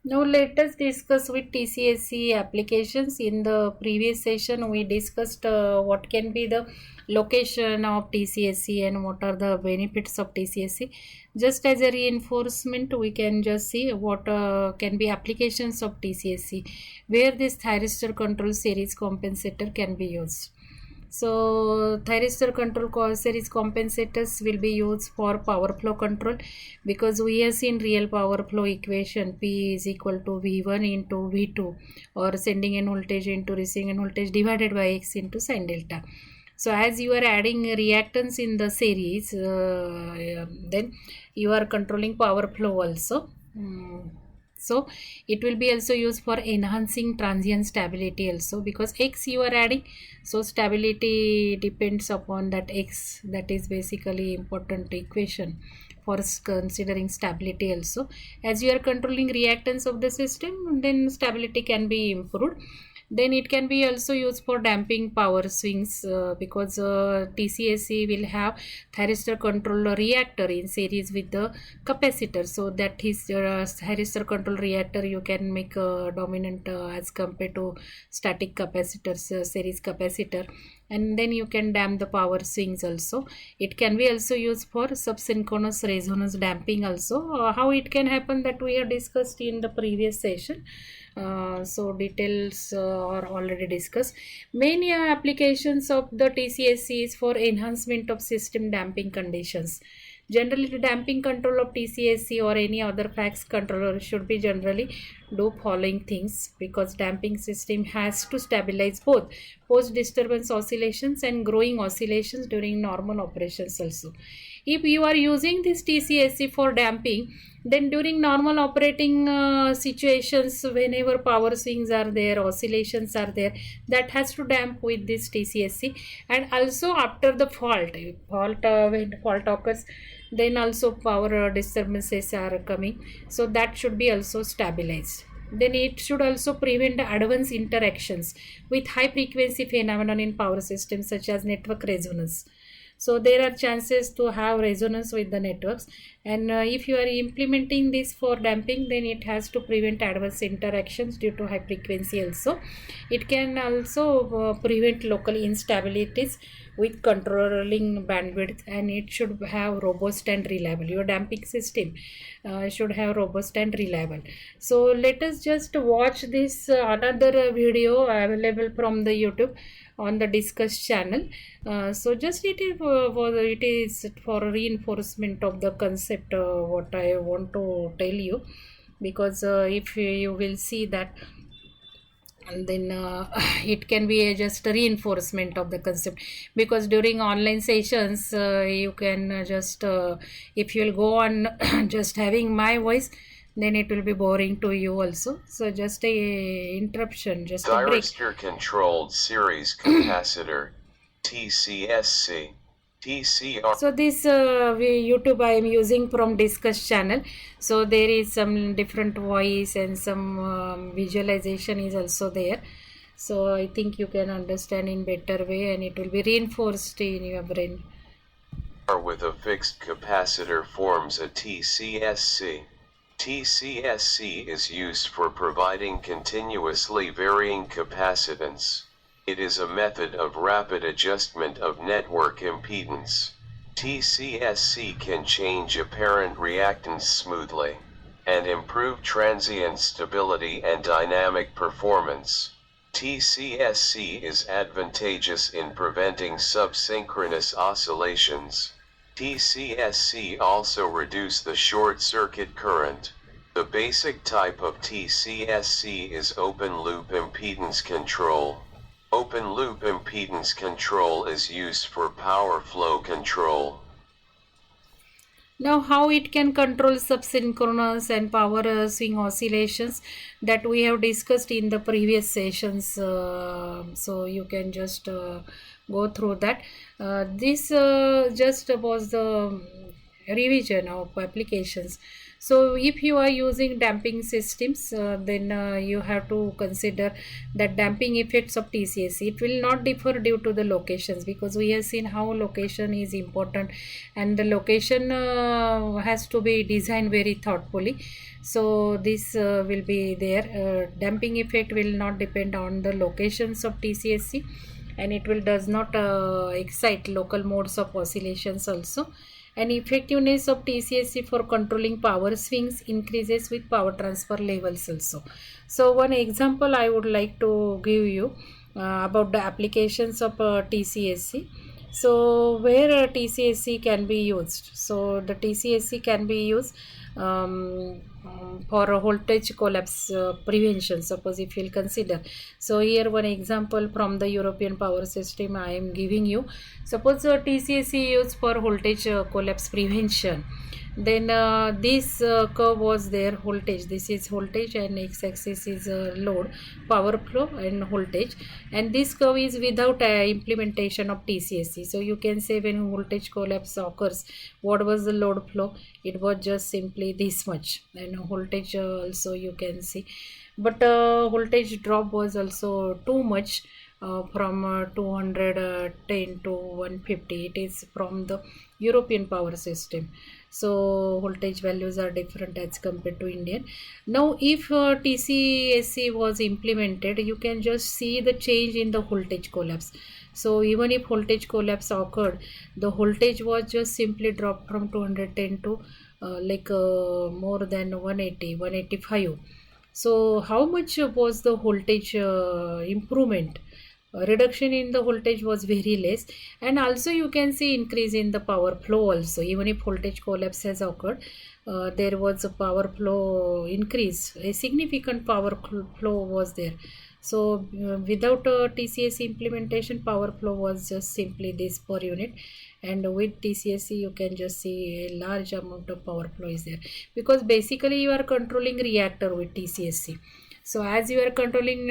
Now let us discuss with TCSC applications. In the previous session, we discussed what can be the location of TCSC and what are the benefits of TCSC. Just as a reinforcement, we can just see what can be applications of TCSC, where this thyristor control series compensator can be used. So thyristor control series compensators will be used for power flow control, because we have seen real power flow equation P is equal to V1 into V2, or sending in voltage into receiving in voltage divided by X into sin delta. So as you are adding reactance in the series, then you are controlling power flow also. So it will be also used for enhancing transient stability also, because X you are adding, so stability depends upon that X. That is basically important equation for considering stability also. As you are controlling reactance of the system, then stability can be improved. Then it can be also used for damping power swings, because TCSC will have thyristor control reactor in series with the capacitor. So that is thyristor control reactor you can make dominant as compared to static capacitors, series capacitor, and then you can damp the power swings also. It can be also used for subsynchronous resonance damping also. How it can happen, that we have discussed in the previous session. So details are already discussed. Main applications of the TCSC is for enhancement of system damping conditions. Generally, the damping control of TCSC or any other FACS controller should be generally do following things, because damping system has to stabilize both post disturbance oscillations and growing oscillations during normal operations also. If you are using this TCSC for damping, then during normal operating situations, whenever power swings are there, oscillations are there, that has to damp with this TCSC. And also after the fault, when fault occurs, then also power disturbances are coming, so that should be also stabilized. Then it should also prevent advanced interactions with high frequency phenomenon in power systems, such as network resonance. So there are chances to have resonance with the networks, and if you are implementing this for damping, then it has to prevent adverse interactions due to high frequency also. It can also prevent local instabilities with controlling bandwidth, and it should have robust and reliable. Your damping system should have robust and reliable. So let us just watch this another video available from the YouTube on the Discuss channel. So just it is for reinforcement of the concept what I want to tell you, because if you will see that, and then it can be just a reinforcement of the concept, because during online sessions you can just if you will go on just having my voice, then it will be boring to you also. So just a interruption, just a break. Thyristor controlled series capacitor, TCSC. TCR. So this YouTube I am using from Discuss channel. So there is some different voice and some visualization is also there. So I think you can understand in better way, and it will be reinforced in your brain. With a fixed capacitor forms a TCSC. TCSC is used for providing continuously varying capacitance. It is a method of rapid adjustment of network impedance. TCSC can change apparent reactance smoothly and improve transient stability and dynamic performance. TCSC is advantageous in preventing subsynchronous oscillations. TCSC also reduce the short circuit current. The basic type of TCSC is open loop impedance control. Open loop impedance control is used for power flow control. Now how it can control subsynchronous and power swing oscillations, that we have discussed in the previous sessions. So you can just go through that. This just was the revision of applications. So if you are using damping systems, then you have to consider that damping effects of TCSC. It will not differ due to the locations, because we have seen how location is important, and the location has to be designed very thoughtfully. So this will be there. Damping effect will not depend on the locations of TCSC, and it will does not excite local modes of oscillations also. And effectiveness of TCSC for controlling power swings increases with power transfer levels also. So one example I would like to give you about the applications of TCSC. So where TCSC can be used? So the TCSC can be used for a voltage collapse prevention. Suppose if you'll consider, so here one example from the European power system I am giving you. Suppose TCSC used for voltage collapse prevention. Then this curve was there, voltage. This is voltage and x-axis is load, power flow and voltage, and this curve is without implementation of TCSC. So you can say when voltage collapse occurs, what was the load flow? It was just simply this much, and voltage also you can see, but voltage drop was also too much, from 210 to 150. It is from the European power system, so voltage values are different as compared to Indian. Now if TCSC was implemented, you can just see the change in the voltage collapse. So even if voltage collapse occurred, the voltage was just simply dropped from 210 to more than 180, 185. So how much was the voltage improvement? Reduction in the voltage was very less, and also you can see increase in the power flow also. Even if voltage collapse has occurred, there was a power flow increase, a significant power flow was there. So without TCSC implementation, power flow was just simply this per unit, and with TCSC you can just see a large amount of power flow is there, because basically you are controlling reactor with TCSC. So as you are controlling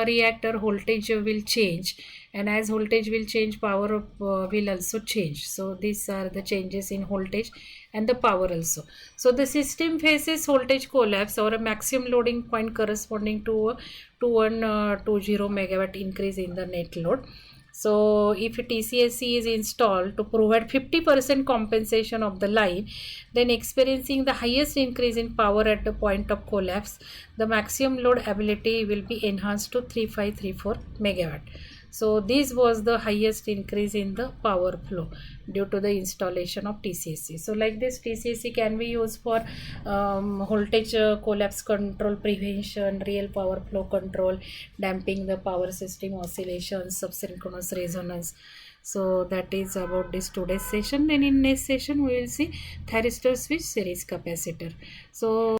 reactor, voltage will change, and as voltage will change, power will also change. So these are the changes in voltage and the power also. So the system faces voltage collapse or a maximum loading point corresponding to a 2120 megawatt increase in the net load. So if TCSC is installed to provide 50% compensation of the line, then experiencing the highest increase in power at the point of collapse, the maximum load ability will be enhanced to 3534 megawatt. So this was the highest increase in the power flow due to the installation of TCSC. So like this, TCSC can be used for voltage collapse control prevention, real power flow control, damping the power system oscillations, subsynchronous resonance. So that is about this today's session, and in next session we will see thyristor switch series capacitor. So